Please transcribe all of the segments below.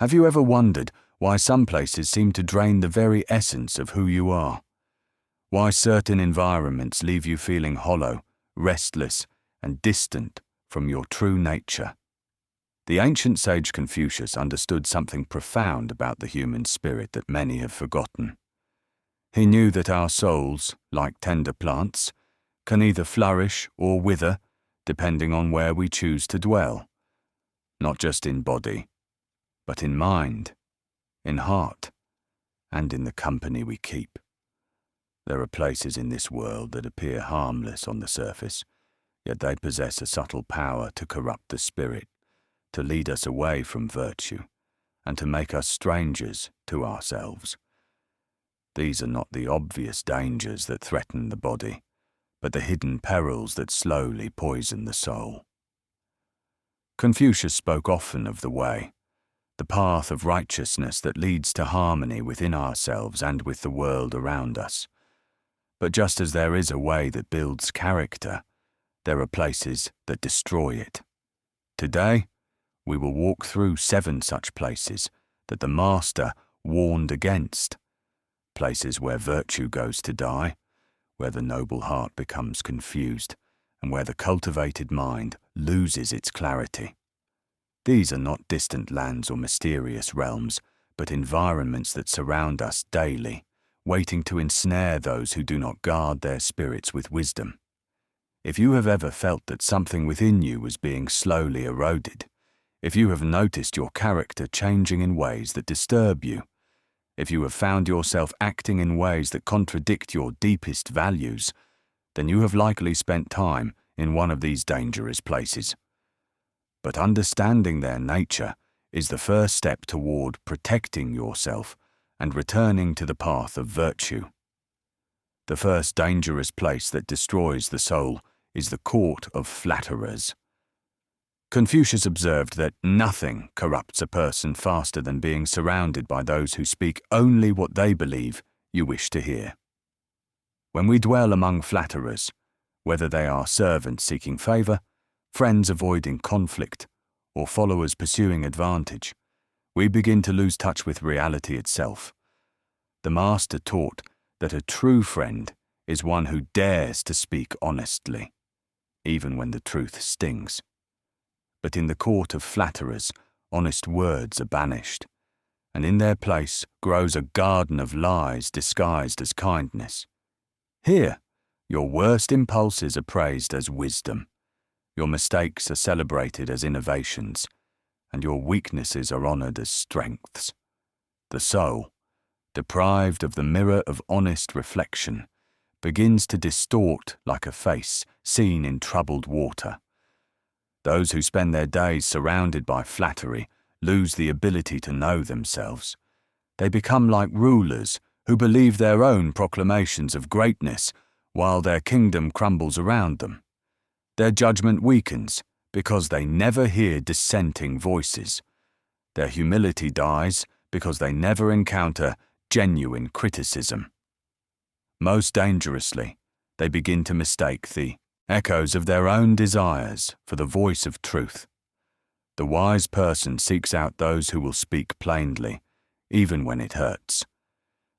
Have you ever wondered why some places seem to drain the very essence of who you are? Why certain environments leave you feeling hollow, restless, and distant from your true nature? The ancient sage Confucius understood something profound about the human spirit that many have forgotten. He knew that our souls, like tender plants, can either flourish or wither depending on where we choose to dwell, not just in body, but in mind, in heart, and in the company we keep. There are places in this world that appear harmless on the surface, yet they possess a subtle power to corrupt the spirit, to lead us away from virtue, and to make us strangers to ourselves. These are not the obvious dangers that threaten the body, but the hidden perils that slowly poison the soul. Confucius spoke often of the way, the path of righteousness that leads to harmony within ourselves and with the world around us. But just as there is a way that builds character, there are places that destroy it. Today, we will walk through 7 such places that the Master warned against. Places where virtue goes to die, where the noble heart becomes confused, and where the cultivated mind loses its clarity. These are not distant lands or mysterious realms, but environments that surround us daily, waiting to ensnare those who do not guard their spirits with wisdom. If you have ever felt that something within you was being slowly eroded, if you have noticed your character changing in ways that disturb you, if you have found yourself acting in ways that contradict your deepest values, then you have likely spent time in one of these dangerous places. But understanding their nature is the first step toward protecting yourself and returning to the path of virtue. The first dangerous place that destroys the soul is the court of flatterers. Confucius observed that nothing corrupts a person faster than being surrounded by those who speak only what they believe you wish to hear. When we dwell among flatterers, whether they are servants seeking favor, friends avoiding conflict, or followers pursuing advantage, we begin to lose touch with reality itself. The Master taught that a true friend is one who dares to speak honestly, even when the truth stings. But in the court of flatterers, honest words are banished, and in their place grows a garden of lies disguised as kindness. Here, your worst impulses are praised as wisdom, your mistakes are celebrated as innovations, and your weaknesses are honored as strengths. The soul, deprived of the mirror of honest reflection, begins to distort like a face seen in troubled water. Those who spend their days surrounded by flattery lose the ability to know themselves. They become like rulers who believe their own proclamations of greatness while their kingdom crumbles around them. Their judgment weakens because they never hear dissenting voices. Their humility dies because they never encounter genuine criticism. Most dangerously, they begin to mistake the echoes of their own desires for the voice of truth. The wise person seeks out those who will speak plainly, even when it hurts.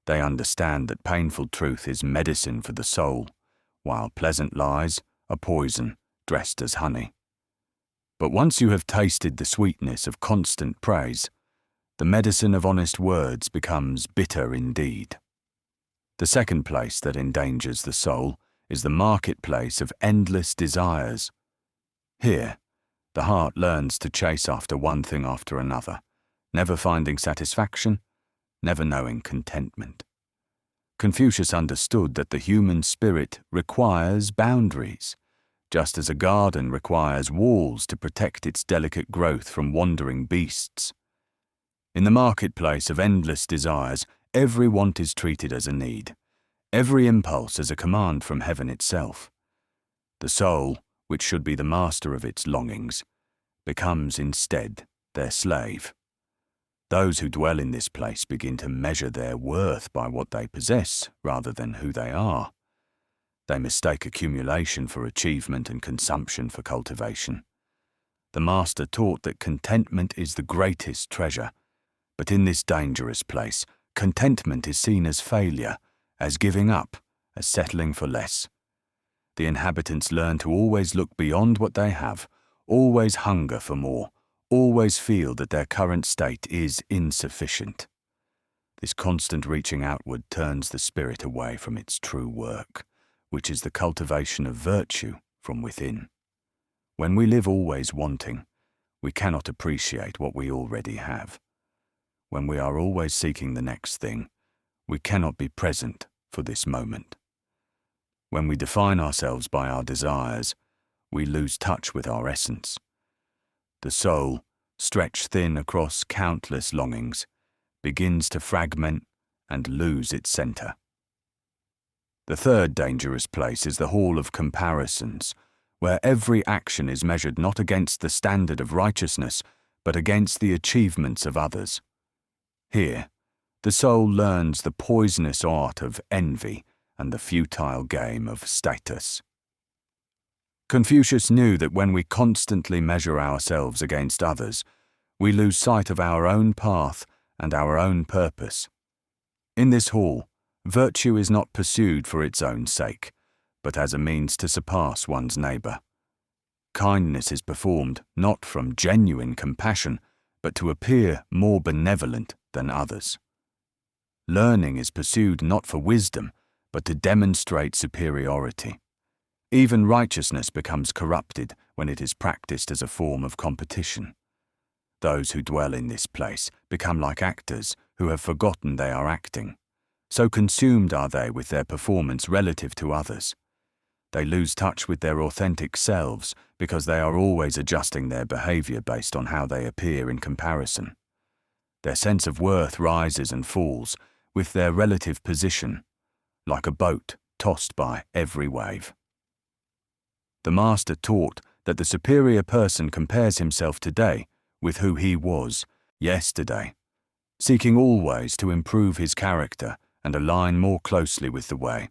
They understand that painful truth is medicine for the soul, while pleasant lies are poison dressed as honey. But once you have tasted the sweetness of constant praise, the medicine of honest words becomes bitter indeed. The second place that endangers the soul is the marketplace of endless desires. Here, the heart learns to chase after one thing after another, never finding satisfaction, never knowing contentment. Confucius understood that the human spirit requires boundaries, just as a garden requires walls to protect its delicate growth from wandering beasts. In the marketplace of endless desires, every want is treated as a need, every impulse as a command from heaven itself. The soul, which should be the master of its longings, becomes instead their slave. Those who dwell in this place begin to measure their worth by what they possess rather than who they are. They mistake accumulation for achievement and consumption for cultivation. The Master taught that contentment is the greatest treasure, But in this dangerous place, contentment is seen as failure, as giving up, as settling for less. The inhabitants learn to always look beyond what they have, always hunger for more, always feel that their current state is insufficient. This constant reaching outward turns the spirit away from its true work, which is the cultivation of virtue from within. When we live always wanting, we cannot appreciate what we already have. When we are always seeking the next thing, we cannot be present for this moment. When we define ourselves by our desires, we lose touch with our essence. The soul, stretched thin across countless longings, begins to fragment and lose its center. The third dangerous place is the hall of comparisons, where every action is measured not against the standard of righteousness, but against the achievements of others. Here, the soul learns the poisonous art of envy and the futile game of status. Confucius knew that when we constantly measure ourselves against others, we lose sight of our own path and our own purpose. In this hall, virtue is not pursued for its own sake, but as a means to surpass one's neighbour. Kindness is performed not from genuine compassion, but to appear more benevolent than others. Learning is pursued not for wisdom, but to demonstrate superiority. Even righteousness becomes corrupted when it is practiced as a form of competition. Those who dwell in this place become like actors who have forgotten they are acting. So consumed are they with their performance relative to others. They lose touch with their authentic selves because they are always adjusting their behavior based on how they appear in comparison. Their sense of worth rises and falls with their relative position, like a boat tossed by every wave. The master taught that the superior person compares himself today with who he was yesterday, seeking always to improve his character and align more closely with the way.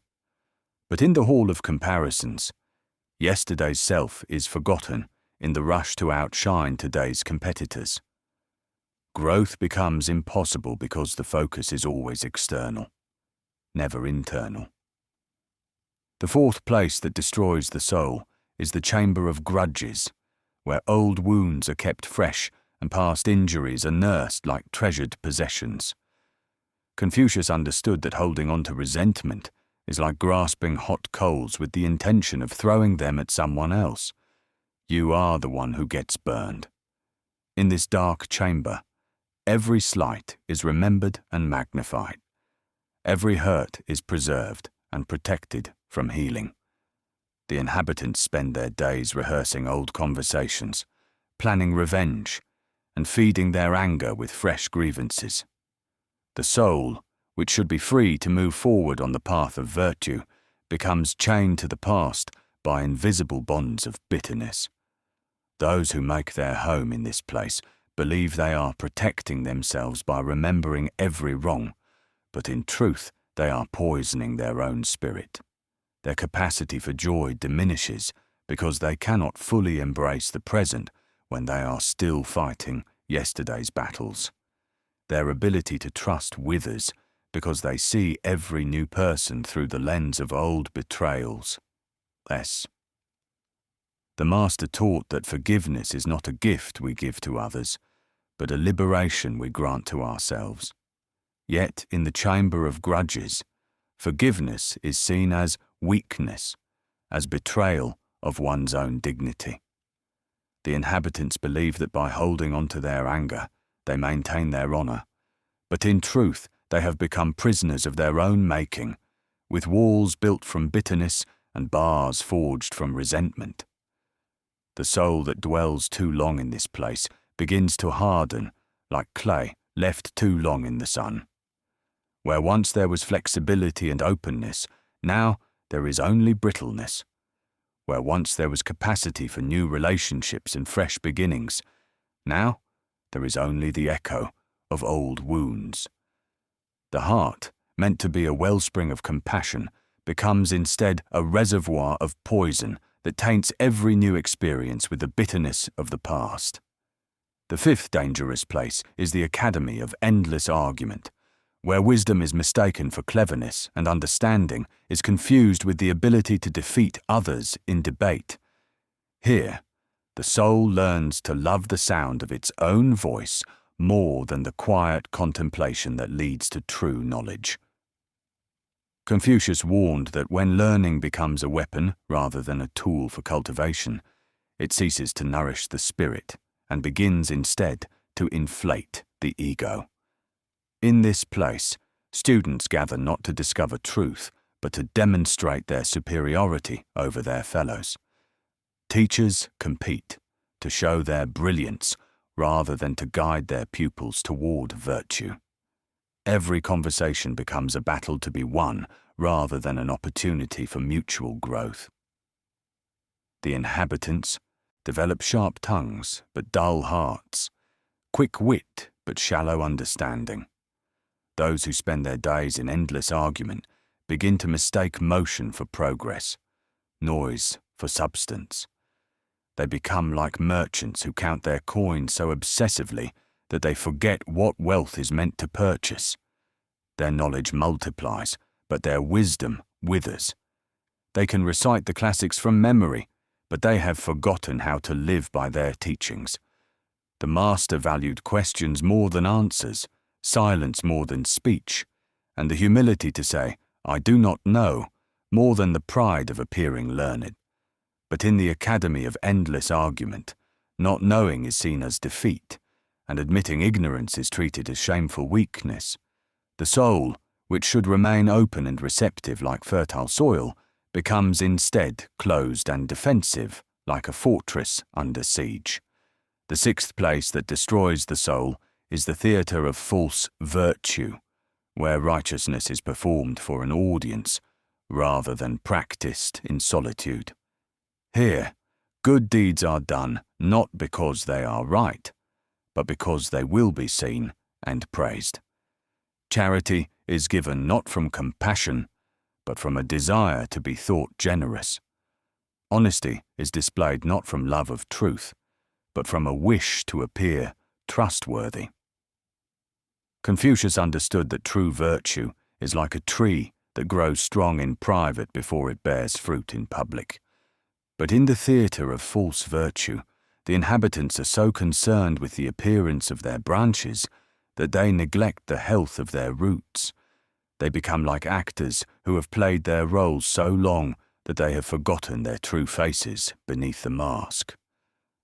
But in the hall of comparisons, yesterday's self is forgotten in the rush to outshine today's competitors. Growth becomes impossible because the focus is always external, never internal. The fourth place that destroys the soul is the chamber of grudges, where old wounds are kept fresh and past injuries are nursed like treasured possessions. Confucius understood that holding on to resentment is like grasping hot coals with the intention of throwing them at someone else. You are the one who gets burned. In this dark chamber, every slight is remembered and magnified. Every hurt is preserved and protected from healing. The inhabitants spend their days rehearsing old conversations, planning revenge, and feeding their anger with fresh grievances. The soul, which should be free to move forward on the path of virtue, becomes chained to the past by invisible bonds of bitterness. Those who make their home in this place believe they are protecting themselves by remembering every wrong, but in truth they are poisoning their own spirit. Their capacity for joy diminishes because they cannot fully embrace the present when they are still fighting yesterday's battles. Their ability to trust withers because they see every new person through the lens of old betrayals. The Master taught that forgiveness is not a gift we give to others, but a liberation we grant to ourselves. Yet, in the chamber of grudges, forgiveness is seen as weakness, as betrayal of one's own dignity. The inhabitants believe that by holding on to their anger, they maintain their honor, but in truth they have become prisoners of their own making, with walls built from bitterness and bars forged from resentment. The soul that dwells too long in this place begins to harden like clay left too long in the sun. Where once there was flexibility and openness, now there is only brittleness. Where once there was capacity for new relationships and fresh beginnings, now there is only the echo of old wounds. The heart, meant to be a wellspring of compassion, becomes instead a reservoir of poison that taints every new experience with the bitterness of the past. The fifth dangerous place is the academy of endless argument, where wisdom is mistaken for cleverness and understanding is confused with the ability to defeat others in debate. Here, the soul learns to love the sound of its own voice more than the quiet contemplation that leads to true knowledge. Confucius warned that when learning becomes a weapon rather than a tool for cultivation, it ceases to nourish the spirit and begins instead to inflate the ego. In this place, students gather not to discover truth, but to demonstrate their superiority over their fellows. Teachers compete to show their brilliance rather than to guide their pupils toward virtue. Every conversation becomes a battle to be won rather than an opportunity for mutual growth. The inhabitants develop sharp tongues but dull hearts, quick wit but shallow understanding. Those who spend their days in endless argument begin to mistake motion for progress, noise for substance. They become like merchants who count their coins so obsessively that they forget what wealth is meant to purchase. Their knowledge multiplies, but their wisdom withers. They can recite the classics from memory, but they have forgotten how to live by their teachings. The master valued questions more than answers, silence more than speech, and the humility to say, "I do not know," more than the pride of appearing learned. But in the academy of endless argument, not knowing is seen as defeat, and admitting ignorance is treated as shameful weakness. The soul, which should remain open and receptive like fertile soil, becomes instead closed and defensive like a fortress under siege. The sixth place that destroys the soul is the theatre of false virtue, where righteousness is performed for an audience rather than practiced in solitude. Here, good deeds are done not because they are right, but because they will be seen and praised. Charity is given not from compassion, but from a desire to be thought generous. Honesty is displayed not from love of truth, but from a wish to appear trustworthy. Confucius understood that true virtue is like a tree that grows strong in private before it bears fruit in public. But in the theatre of false virtue, the inhabitants are so concerned with the appearance of their branches that they neglect the health of their roots. They become like actors who have played their roles so long that they have forgotten their true faces beneath the mask.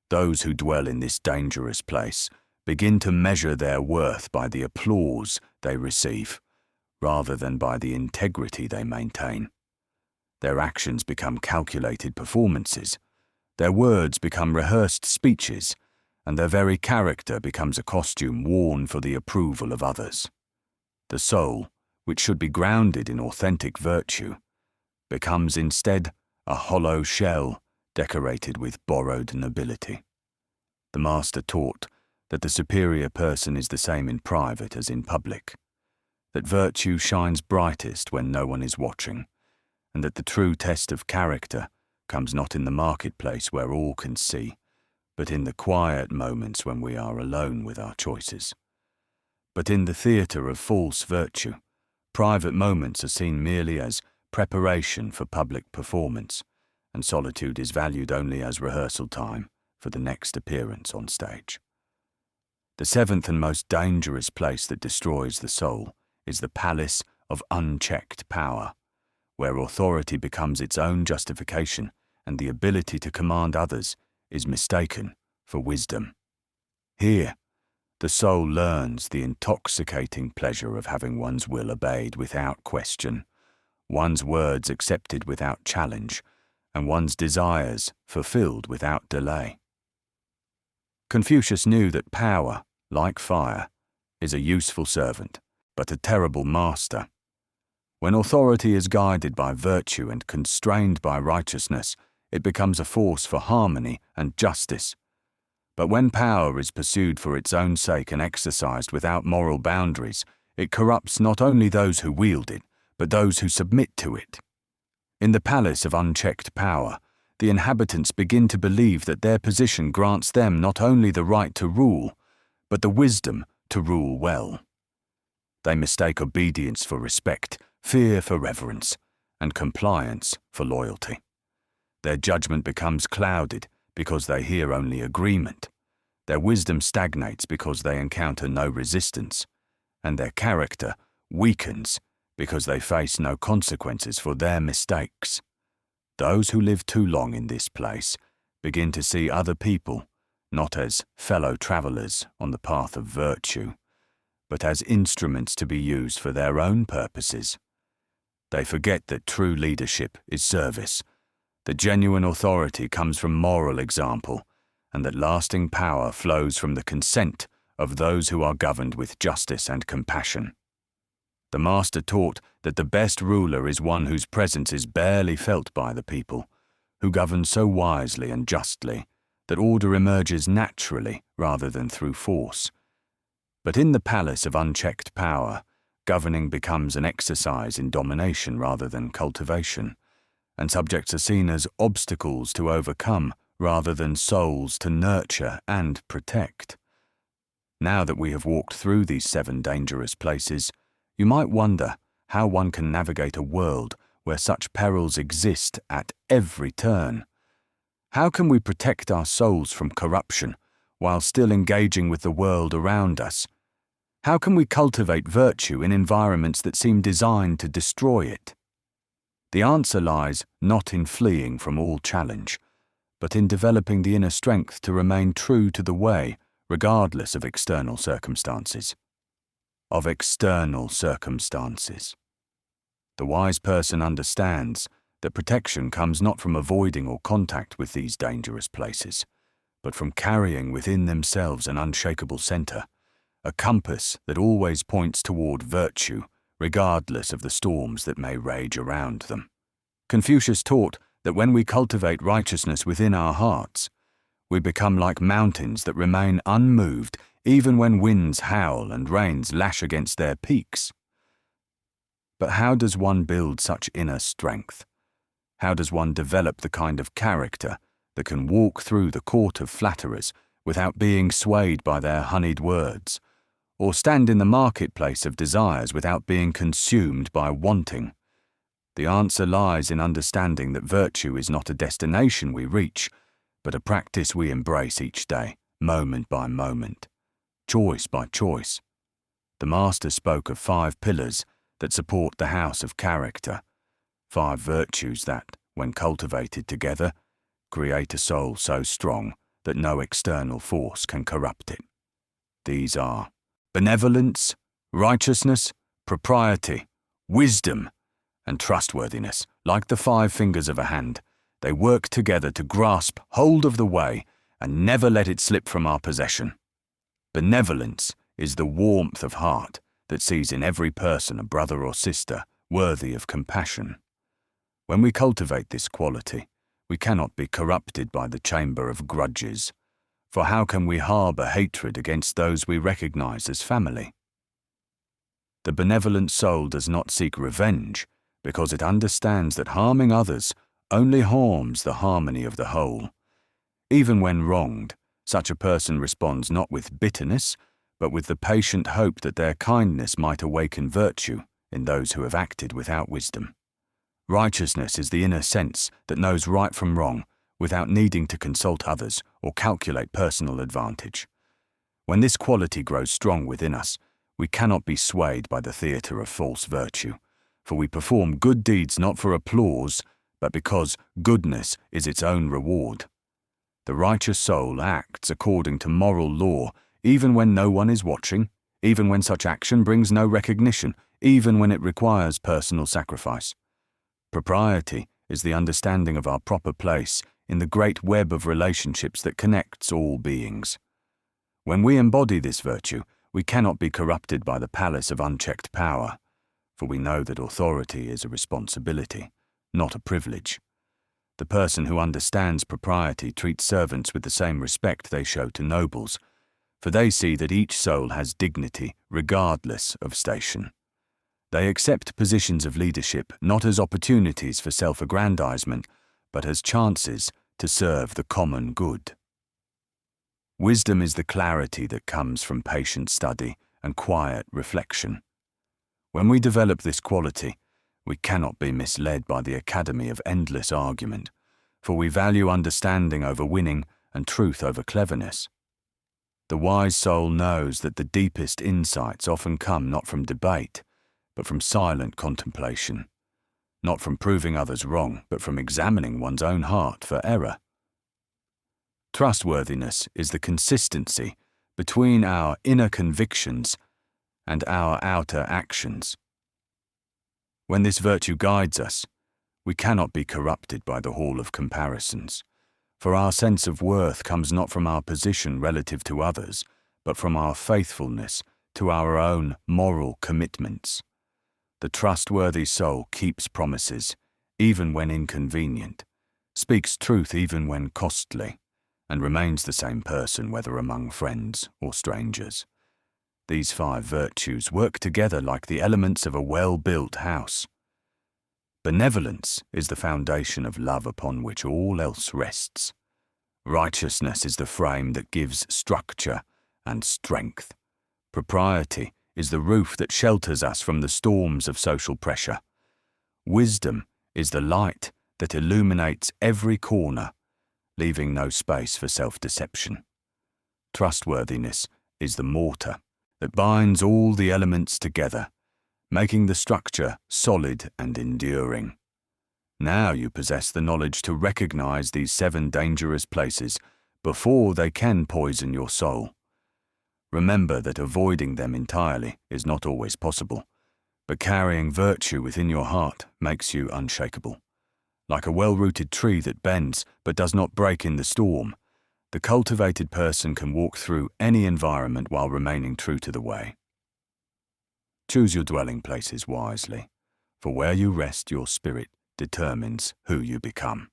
Those who dwell in this dangerous place begin to measure their worth by the applause they receive, rather than by the integrity they maintain. Their actions become calculated performances, their words become rehearsed speeches, and their very character becomes a costume worn for the approval of others. The soul, which should be grounded in authentic virtue, becomes instead a hollow shell decorated with borrowed nobility. The master taught that the superior person is the same in private as in public, that virtue shines brightest when no one is watching, and that the true test of character comes not in the marketplace where all can see, but in the quiet moments when we are alone with our choices. But in the theatre of false virtue, private moments are seen merely as preparation for public performance, and solitude is valued only as rehearsal time for the next appearance on stage. The seventh and most dangerous place that destroys the soul is the palace of unchecked power, where authority becomes its own justification and the ability to command others is mistaken for wisdom. Here, the soul learns the intoxicating pleasure of having one's will obeyed without question, one's words accepted without challenge, and one's desires fulfilled without delay. Confucius knew that power, like fire, is a useful servant, but a terrible master. When authority is guided by virtue and constrained by righteousness, it becomes a force for harmony and justice. But when power is pursued for its own sake and exercised without moral boundaries, it corrupts not only those who wield it, but those who submit to it. In the palace of unchecked power, the inhabitants begin to believe that their position grants them not only the right to rule, but the wisdom to rule well. They mistake obedience for respect, fear for reverence, and compliance for loyalty. Their judgment becomes clouded because they hear only agreement. Their wisdom stagnates because they encounter no resistance, and their character weakens because they face no consequences for their mistakes. Those who live too long in this place begin to see other people not as fellow travelers on the path of virtue, but as instruments to be used for their own purposes. They forget that true leadership is service, that genuine authority comes from moral example, and that lasting power flows from the consent of those who are governed with justice and compassion. The master taught that the best ruler is one whose presence is barely felt by the people, who governs so wisely and justly that order emerges naturally rather than through force. But in the palace of unchecked power, governing becomes an exercise in domination rather than cultivation, and subjects are seen as obstacles to overcome rather than souls to nurture and protect. Now that we have walked through these 7 dangerous places, you might wonder how one can navigate a world where such perils exist at every turn. How can we protect our souls from corruption while still engaging with the world around us? How can we cultivate virtue in environments that seem designed to destroy it? The answer lies not in fleeing from all challenge, but in developing the inner strength to remain true to the way, regardless of external circumstances. The wise person understands that protection comes not from avoiding or contact with these dangerous places, but from carrying within themselves an unshakable center, a compass that always points toward virtue, regardless of the storms that may rage around them. Confucius taught that when we cultivate righteousness within our hearts, we become like mountains that remain unmoved even when winds howl and rains lash against their peaks. But how does one build such inner strength? How does one develop the kind of character that can walk through the court of flatterers without being swayed by their honeyed words, or stand in the marketplace of desires without being consumed by wanting? The answer lies in understanding that virtue is not a destination we reach, but a practice we embrace each day, moment by moment, choice by choice. The Master spoke of 5 pillars that support the house of character, 5 virtues that, when cultivated together, create a soul so strong that no external force can corrupt it. These are benevolence, righteousness, propriety, wisdom, and trustworthiness. Like the 5 fingers of a hand, they work together to grasp hold of the way and never let it slip from our possession. Benevolence is the warmth of heart that sees in every person a brother or sister worthy of compassion. When we cultivate this quality, we cannot be corrupted by the chamber of grudges, for how can we harbor hatred against those we recognize as family? The benevolent soul does not seek revenge because it understands that harming others only harms the harmony of the whole. Even when wronged, such a person responds not with bitterness, but with the patient hope that their kindness might awaken virtue in those who have acted without wisdom. Righteousness is the inner sense that knows right from wrong without needing to consult others or calculate personal advantage. When this quality grows strong within us, we cannot be swayed by the theatre of false virtue, for we perform good deeds not for applause, but because goodness is its own reward. The righteous soul acts according to moral law, even when no one is watching, even when such action brings no recognition, even when it requires personal sacrifice. Propriety is the understanding of our proper place in the great web of relationships that connects all beings. When we embody this virtue, we cannot be corrupted by the palace of unchecked power, for we know that authority is a responsibility, not a privilege. The person who understands propriety treats servants with the same respect they show to nobles, for they see that each soul has dignity regardless of station. They accept positions of leadership not as opportunities for self-aggrandizement, but as chances to serve the common good. Wisdom is the clarity that comes from patient study and quiet reflection. When we develop this quality, we cannot be misled by the academy of endless argument, for we value understanding over winning and truth over cleverness. The wise soul knows that the deepest insights often come not from debate, but from silent contemplation, not from proving others wrong, but from examining one's own heart for error. Trustworthiness is the consistency between our inner convictions and our outer actions. When this virtue guides us, we cannot be corrupted by the hall of comparisons, for our sense of worth comes not from our position relative to others, but from our faithfulness to our own moral commitments. The trustworthy soul keeps promises, even when inconvenient, speaks truth even when costly, and remains the same person whether among friends or strangers. These 5 virtues work together like the elements of a well-built house. Benevolence is the foundation of love upon which all else rests. Righteousness is the frame that gives structure and strength. Propriety is the roof that shelters us from the storms of social pressure. Wisdom is the light that illuminates every corner, leaving no space for self-deception. Trustworthiness is the mortar that binds all the elements together, making the structure solid and enduring. Now you possess the knowledge to recognize these 7 dangerous places before they can poison your soul. Remember that avoiding them entirely is not always possible, but carrying virtue within your heart makes you unshakable. Like a well-rooted tree that bends but does not break in the storm, the cultivated person can walk through any environment while remaining true to the way. Choose your dwelling places wisely, for where you rest your spirit determines who you become.